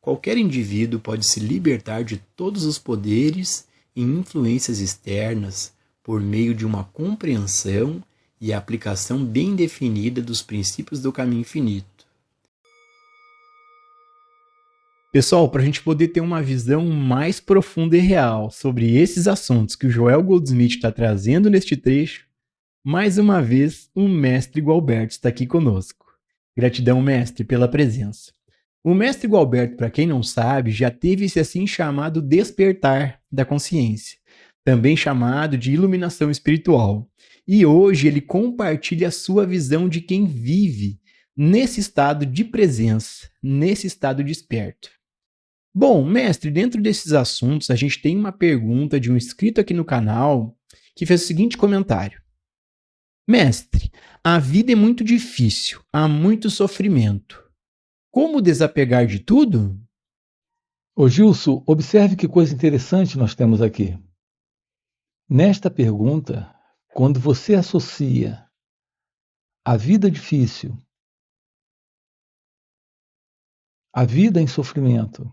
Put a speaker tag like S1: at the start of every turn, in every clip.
S1: qualquer indivíduo pode se libertar de todos os poderes e influências externas por meio de uma compreensão e aplicação bem definida dos princípios do caminho infinito. Pessoal, para a gente poder ter uma visão mais profunda e real sobre esses assuntos que o Joel Goldsmith está trazendo neste trecho, mais uma vez, o mestre Gualberto está aqui conosco. Gratidão, mestre, pela presença. O mestre Gualberto, para quem não sabe, já teve esse assim chamado despertar da consciência, também chamado de iluminação espiritual. E hoje ele compartilha a sua visão de quem vive nesse estado de presença, nesse estado desperto. Bom, mestre, dentro desses assuntos, a gente tem uma pergunta de um inscrito aqui no canal que fez o seguinte comentário. Mestre, a vida é muito difícil, há muito sofrimento. Como desapegar de tudo?
S2: Ô Gilson, observe que coisa interessante nós temos aqui. Nesta pergunta, quando você associa a vida difícil, a vida em sofrimento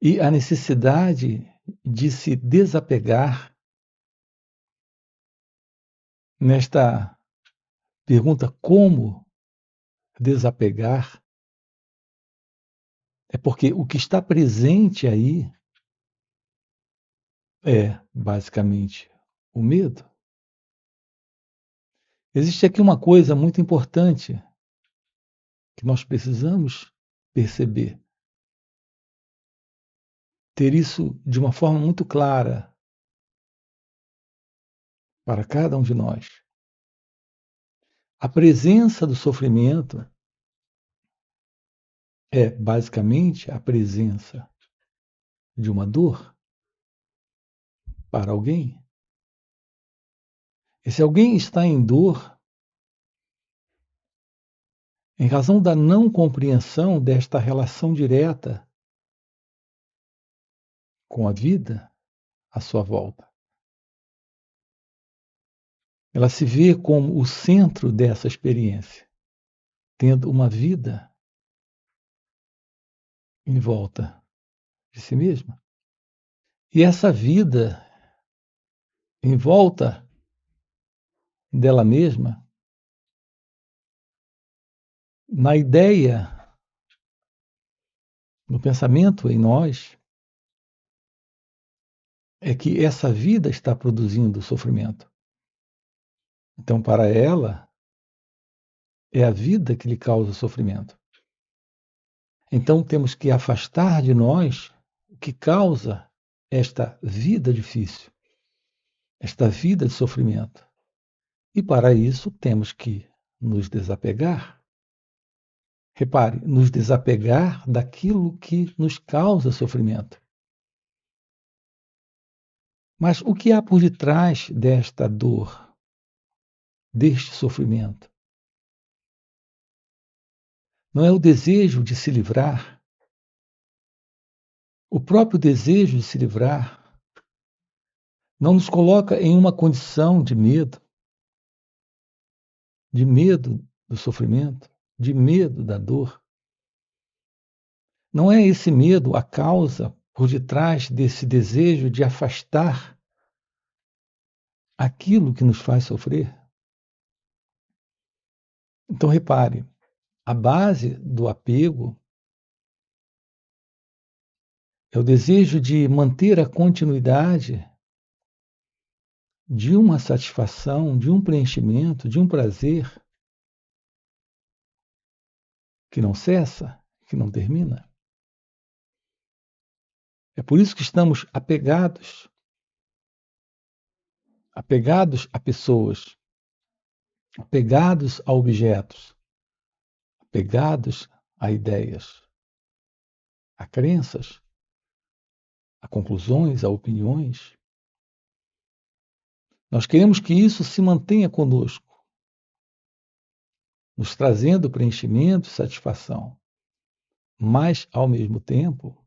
S2: e a necessidade de se desapegar, nesta pergunta como desapegar, é porque o que está presente aí é basicamente o medo. Existe aqui uma coisa muito importante que nós precisamos perceber. Ter isso de uma forma muito clara para cada um de nós. A presença do sofrimento é basicamente a presença de uma dor para alguém. E se alguém está em dor, em razão da não compreensão desta relação direta com a vida à sua volta, ela se vê como o centro dessa experiência, tendo uma vida em volta de si mesma. E essa vida em volta dela mesma, na ideia, no pensamento em nós, é que essa vida está produzindo sofrimento. Então, para ela, é a vida que lhe causa sofrimento. Então, temos que afastar de nós o que causa esta vida difícil, esta vida de sofrimento. E para isso, temos que nos desapegar. Repare, nos desapegar daquilo que nos causa sofrimento. Mas o que há por detrás desta dor, deste sofrimento? Não é o desejo de se livrar? O próprio desejo de se livrar não nos coloca em uma condição de medo do sofrimento, de medo da dor. Não é esse medo a causa por detrás desse desejo de afastar aquilo que nos faz sofrer? Então, repare, a base do apego é o desejo de manter a continuidade de uma satisfação, de um preenchimento, de um prazer que não cessa, que não termina. É por isso que estamos apegados a pessoas, apegados a objetos, apegados a ideias, a crenças, a conclusões, a opiniões. Nós queremos que isso se mantenha conosco, nos trazendo preenchimento e satisfação. Mas, ao mesmo tempo,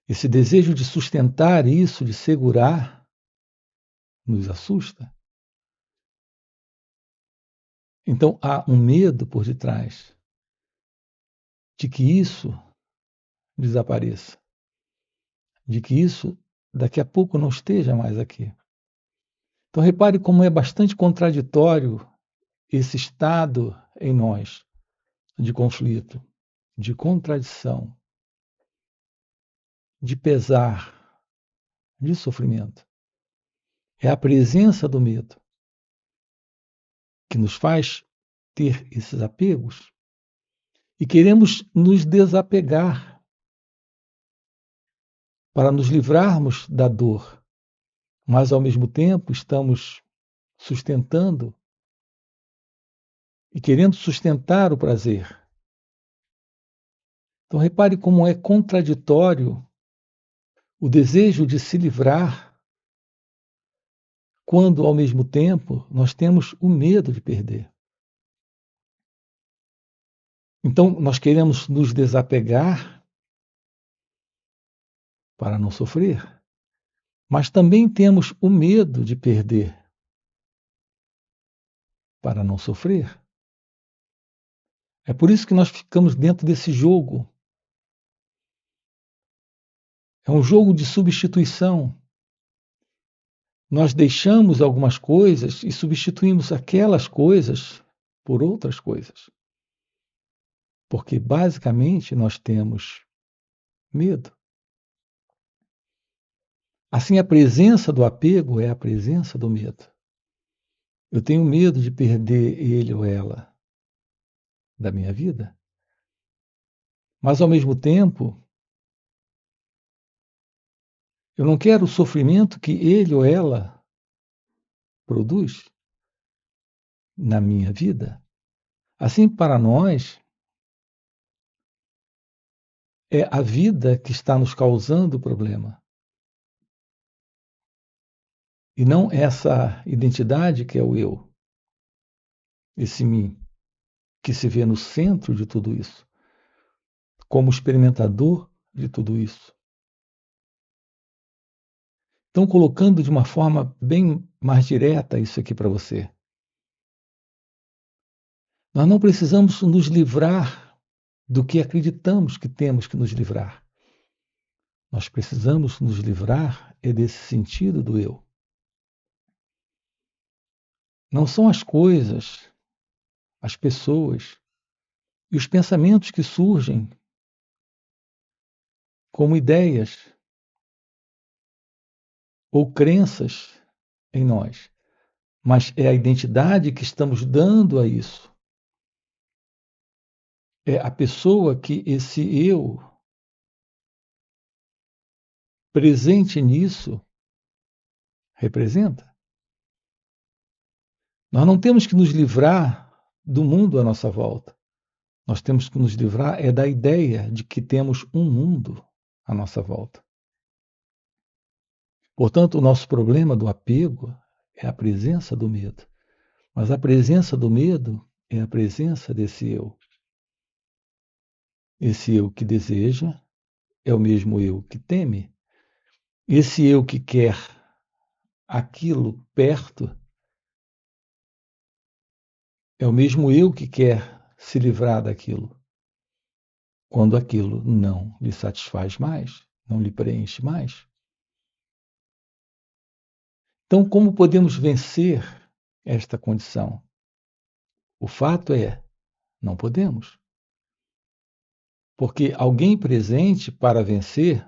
S2: esse desejo de sustentar isso, de segurar, nos assusta. Então há um medo por detrás de que isso desapareça, de que isso daqui a pouco não esteja mais aqui. Então repare como é bastante contraditório esse estado em nós de conflito, de contradição, de pesar, de sofrimento. É a presença do medo que nos faz ter esses apegos e queremos nos desapegar para nos livrarmos da dor, mas ao mesmo tempo estamos sustentando e querendo sustentar o prazer. Então repare como é contraditório o desejo de se livrar quando ao mesmo tempo nós temos o medo de perder. Então nós queremos nos desapegar para não sofrer, mas também temos o medo de perder para não sofrer. É por isso que nós ficamos dentro desse jogo. É um jogo de substituição. Nós deixamos algumas coisas e substituímos aquelas coisas por outras coisas. Porque basicamente nós temos medo. Assim, a presença do apego é a presença do medo. Eu tenho medo de perder ele ou ela da minha vida, mas ao mesmo tempo, eu não quero o sofrimento que ele ou ela produz na minha vida. Assim, para nós, é a vida que está nos causando o problema. E não essa identidade que é o eu, esse mim, que se vê no centro de tudo isso, como experimentador de tudo isso. Então, colocando de uma forma bem mais direta isso aqui para você. Nós não precisamos nos livrar do que acreditamos que temos que nos livrar. Nós precisamos nos livrar desse sentido do eu. Não são as coisas, as pessoas e os pensamentos que surgem como ideias ou crenças em nós, mas é a identidade que estamos dando a isso. É a pessoa que esse eu presente nisso representa. Nós não temos que nos livrar do mundo à nossa volta. Nós temos que nos livrar da ideia de que temos um mundo à nossa volta. Portanto, o nosso problema do apego é a presença do medo. Mas a presença do medo é a presença desse eu. Esse eu que deseja é o mesmo eu que teme. Esse eu que quer aquilo perto é o mesmo eu que quer se livrar daquilo, quando aquilo não lhe satisfaz mais, não lhe preenche mais. Então, como podemos vencer esta condição? O fato é, não podemos. Porque alguém presente para vencer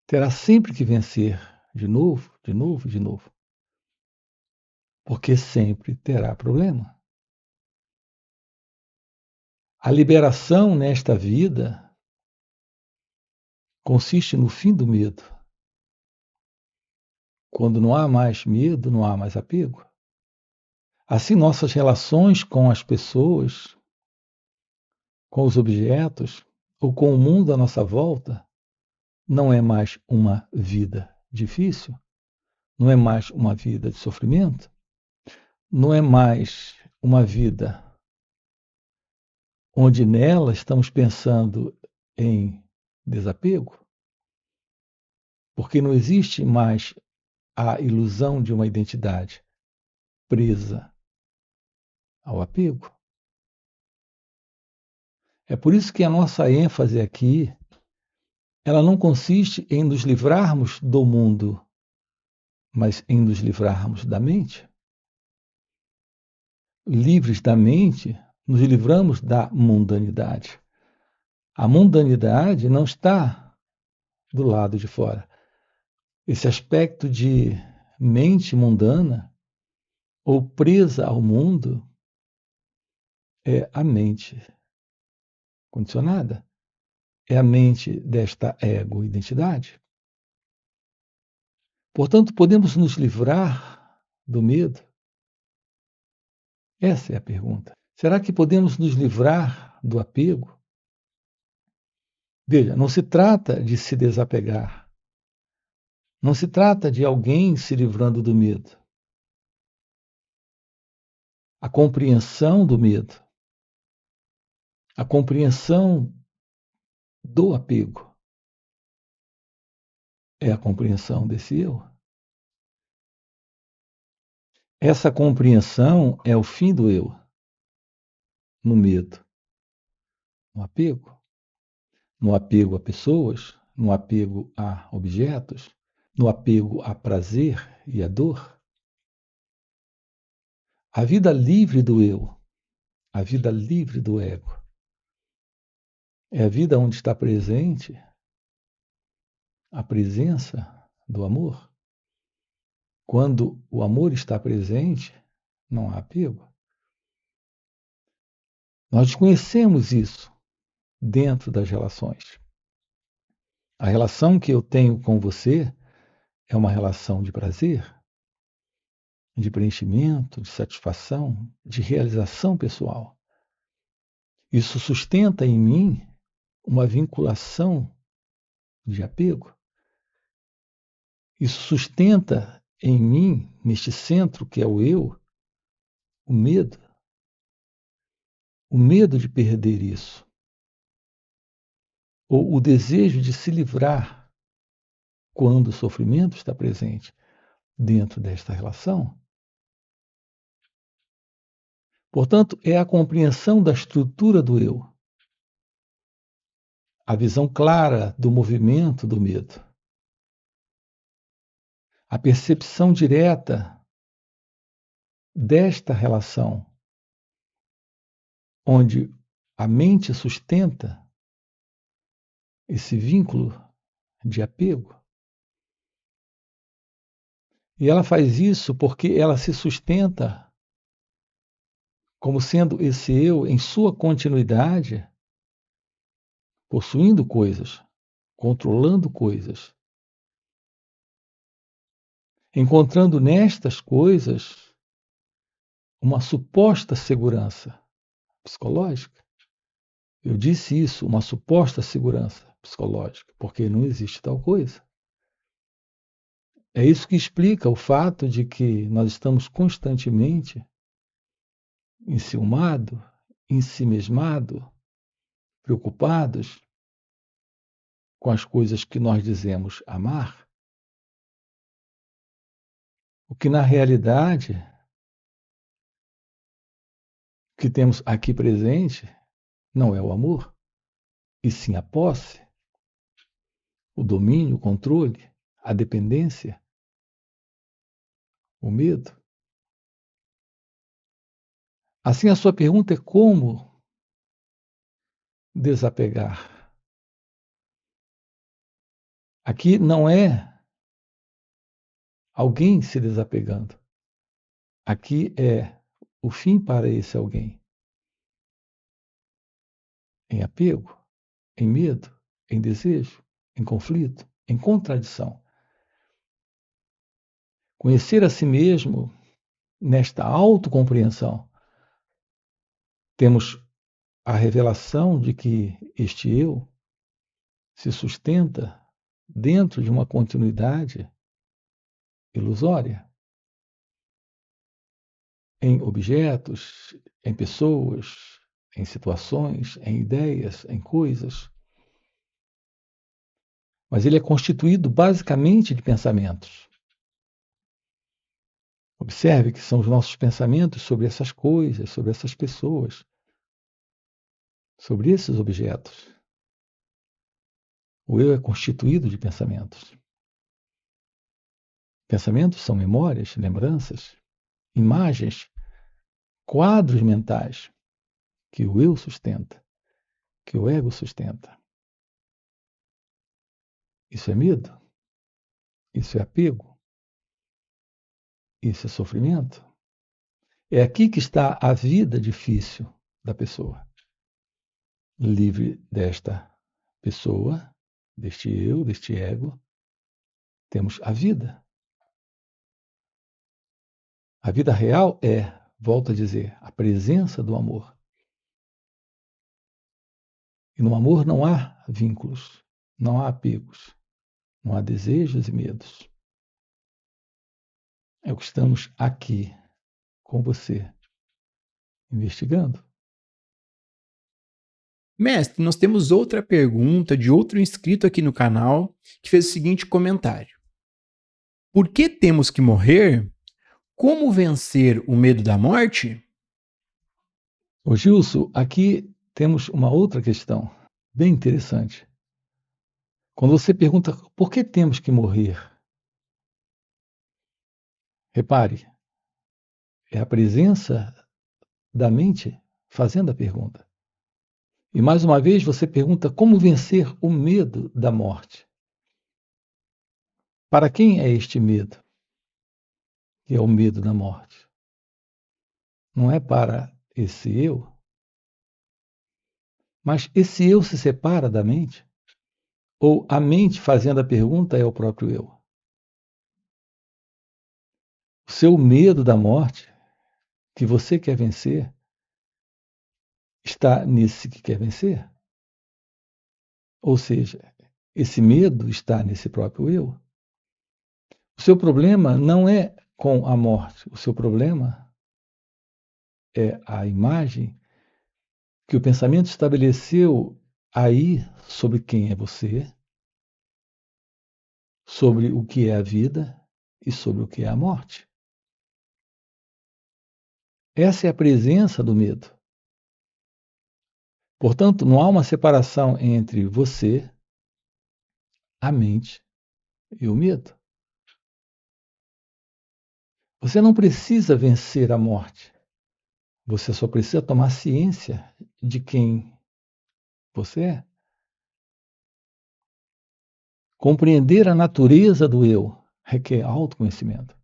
S2: terá sempre que vencer de novo, de novo, de novo. Porque sempre terá problema. A liberação nesta vida consiste no fim do medo. Quando não há mais medo, não há mais apego. Assim, nossas relações com as pessoas, com os objetos ou com o mundo à nossa volta não é mais uma vida difícil, não é mais uma vida de sofrimento, não é mais uma vida onde nela estamos pensando em desapego, porque não existe mais a ilusão de uma identidade presa ao apego. É por isso que a nossa ênfase aqui, ela não consiste em nos livrarmos do mundo, mas em nos livrarmos da mente. Livres da mente, nos livramos da mundanidade. A mundanidade não está do lado de fora. Esse aspecto de mente mundana ou presa ao mundo é a mente condicionada, é a mente desta ego-identidade. Portanto, podemos nos livrar do medo? Essa é a pergunta. Será que podemos nos livrar do apego? Veja, não se trata de se desapegar. Não se trata de alguém se livrando do medo. A compreensão do medo, a compreensão do apego, é a compreensão desse eu. Essa compreensão é o fim do eu, no medo, no apego. No apego a pessoas, no apego a objetos, no apego a prazer e a dor. A vida livre do eu, a vida livre do ego, é a vida onde está presente a presença do amor. Quando o amor está presente, não há apego. Nós desconhecemos isso dentro das relações. A relação que eu tenho com você é uma relação de prazer, de preenchimento, de satisfação, de realização pessoal. Isso sustenta em mim uma vinculação de apego. Isso sustenta em mim, neste centro que é o eu, o medo. O medo de perder isso. Ou o desejo de se livrar quando o sofrimento está presente dentro desta relação. Portanto, é a compreensão da estrutura do eu, a visão clara do movimento do medo, a percepção direta desta relação, onde a mente sustenta esse vínculo de apego. E ela faz isso porque ela se sustenta como sendo esse eu em sua continuidade, possuindo coisas, controlando coisas, encontrando nestas coisas uma suposta segurança psicológica. Eu disse isso, uma suposta segurança psicológica, porque não existe tal coisa. É isso que explica o fato de que nós estamos constantemente enciumados, ensimesmados, preocupados com as coisas que nós dizemos amar, o que na realidade o que temos aqui presente não é o amor, e sim a posse, o domínio, o controle, a dependência, o medo. Assim, a sua pergunta é como desapegar. Aqui não é alguém se desapegando. Aqui é o fim para esse alguém. Em apego, em medo, em desejo, em conflito, em contradição. Conhecer a si mesmo nesta autocompreensão. Temos a revelação de que este eu se sustenta dentro de uma continuidade ilusória, em objetos, em pessoas, em situações, em ideias, em coisas. Mas ele é constituído basicamente de pensamentos. Observe que são os nossos pensamentos sobre essas coisas, sobre essas pessoas, sobre esses objetos. O eu é constituído de pensamentos. Pensamentos são memórias, lembranças, imagens, quadros mentais que o eu sustenta, que o ego sustenta. Isso é medo, isso é apego, isso é sofrimento. É aqui que está a vida difícil da pessoa. Livre desta pessoa, deste eu, deste ego, temos a vida. A vida real é, volto a dizer, a presença do amor. E no amor não há vínculos, não há apegos, não há desejos e medos. É o que estamos aqui com você, investigando.
S1: Mestre, nós temos outra pergunta de outro inscrito aqui no canal que fez o seguinte comentário: por que temos que morrer? Como vencer o medo da morte?
S2: Ô Gilson, aqui temos uma outra questão bem interessante. Quando você pergunta por que temos que morrer, repare, é a presença da mente fazendo a pergunta. E mais uma vez você pergunta como vencer o medo da morte. Para quem é este medo? Que é o medo da morte. Não é para esse eu, mas esse eu se separa da mente? Ou a mente fazendo a pergunta é o próprio eu? O seu medo da morte, que você quer vencer, está nesse que quer vencer? Ou seja, esse medo está nesse próprio eu? O seu problema não é com a morte, o seu problema é a imagem que o pensamento estabeleceu aí sobre quem é você, sobre o que é a vida e sobre o que é a morte. Essa é a presença do medo. Portanto, não há uma separação entre você, a mente e o medo. Você não precisa vencer a morte. Você só precisa tomar ciência de quem você é. Compreender a natureza do eu requer autoconhecimento.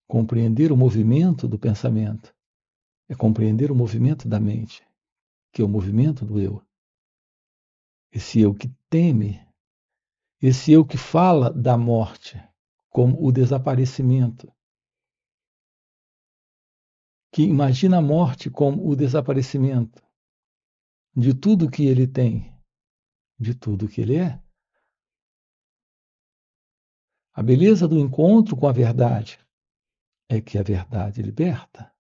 S2: Compreender o movimento do pensamento é compreender o movimento da mente, que é o movimento do eu. Esse eu que teme, esse eu que fala da morte como o desaparecimento, que imagina a morte como o desaparecimento de tudo que ele tem, de tudo que ele é. A beleza do encontro com a verdade é que a verdade liberta.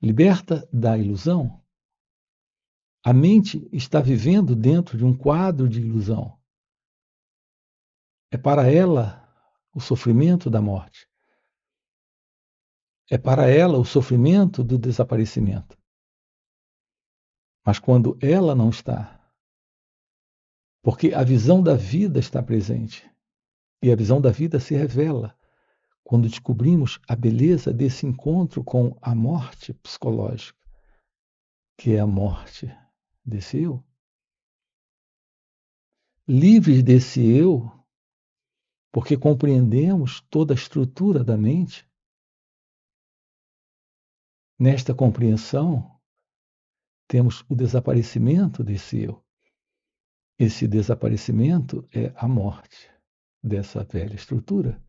S2: Liberta da ilusão. A mente está vivendo dentro de um quadro de ilusão. É para ela o sofrimento da morte. É para ela o sofrimento do desaparecimento. Mas quando ela não está, porque a visão da vida está presente, e a visão da vida se revela quando descobrimos a beleza desse encontro com a morte psicológica, que é a morte desse eu. Livres desse eu, porque compreendemos toda a estrutura da mente, nesta compreensão, temos o desaparecimento desse eu. Esse desaparecimento é a morte dessa velha estrutura.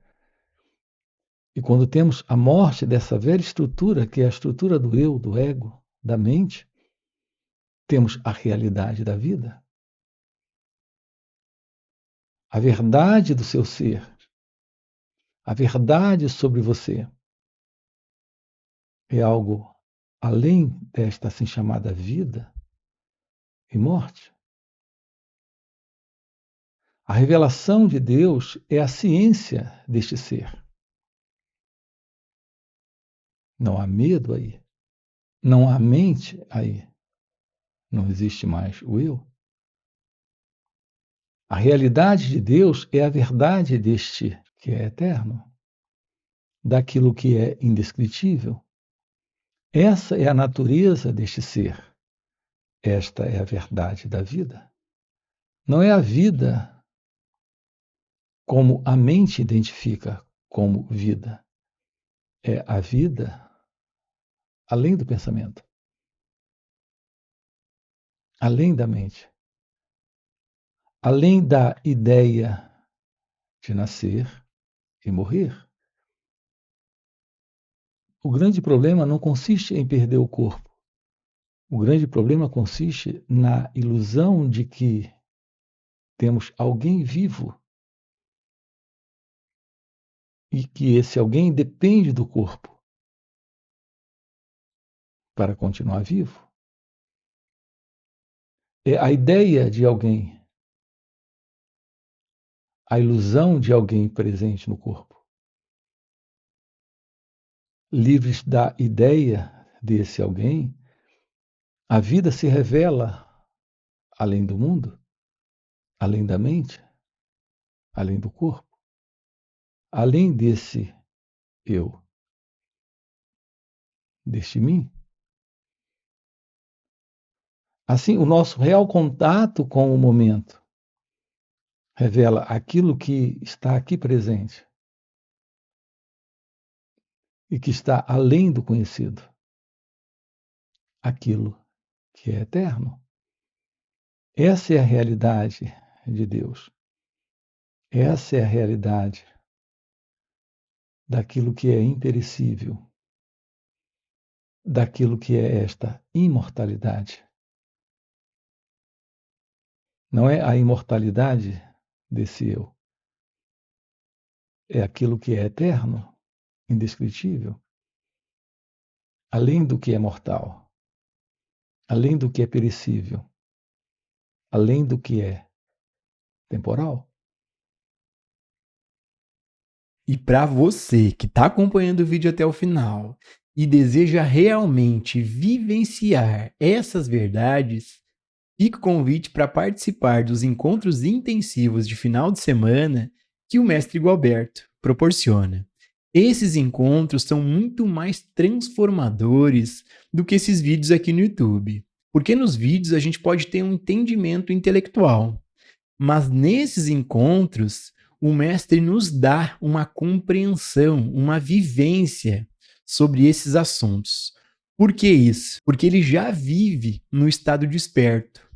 S2: E quando temos a morte dessa velha estrutura, que é a estrutura do eu, do ego, da mente, temos a realidade da vida. A verdade do seu ser. A verdade sobre você. É algo além desta assim chamada vida e morte. A revelação de Deus é a ciência deste ser. Não há medo aí. Não há mente aí. Não existe mais o eu. A realidade de Deus é a verdade deste que é eterno, daquilo que é indescritível. Essa é a natureza deste ser. Esta é a verdade da vida. Não é a vida como a mente identifica como vida. É a vida além do pensamento, além da mente, além da ideia de nascer e morrer. O grande problema não consiste em perder o corpo. O grande problema consiste na ilusão de que temos alguém vivo e que esse alguém depende do corpo para continuar vivo. É a ideia de alguém, a ilusão de alguém presente no corpo. Livres da ideia desse alguém, a vida se revela além do mundo, além da mente, além do corpo, além desse eu, deste mim. Assim, o nosso real contato com o momento revela aquilo que está aqui presente e que está além do conhecido, aquilo que é eterno. Essa é a realidade de Deus. Essa é a realidade daquilo que é imperecível, daquilo que é esta imortalidade. Não é a imortalidade desse eu, é aquilo que é eterno, indescritível, além do que é mortal, além do que é perecível, além do que é temporal.
S1: E para você que está acompanhando o vídeo até o final e deseja realmente vivenciar essas verdades, fica o convite para participar dos encontros intensivos de final de semana que o mestre Gualberto proporciona. Esses encontros são muito mais transformadores do que esses vídeos aqui no YouTube, porque nos vídeos a gente pode ter um entendimento intelectual, mas nesses encontros o mestre nos dá uma compreensão, uma vivência sobre esses assuntos. Por que isso? Porque ele já vive no estado desperto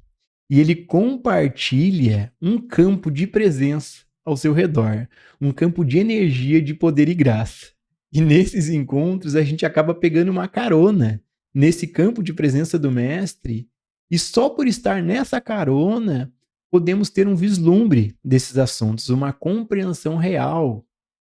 S1: e ele compartilha um campo de presença ao seu redor, um campo de energia, de poder e graça. E nesses encontros a gente acaba pegando uma carona nesse campo de presença do mestre, e só por estar nessa carona podemos ter um vislumbre desses assuntos, uma compreensão real,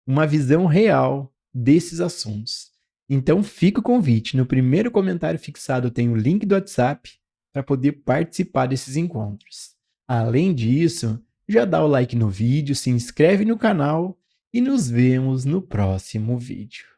S1: uma visão real desses assuntos. Então fica o convite, no primeiro comentário fixado tem o link do WhatsApp para poder participar desses encontros. Além disso, já dá o like no vídeo, se inscreve no canal e nos vemos no próximo vídeo.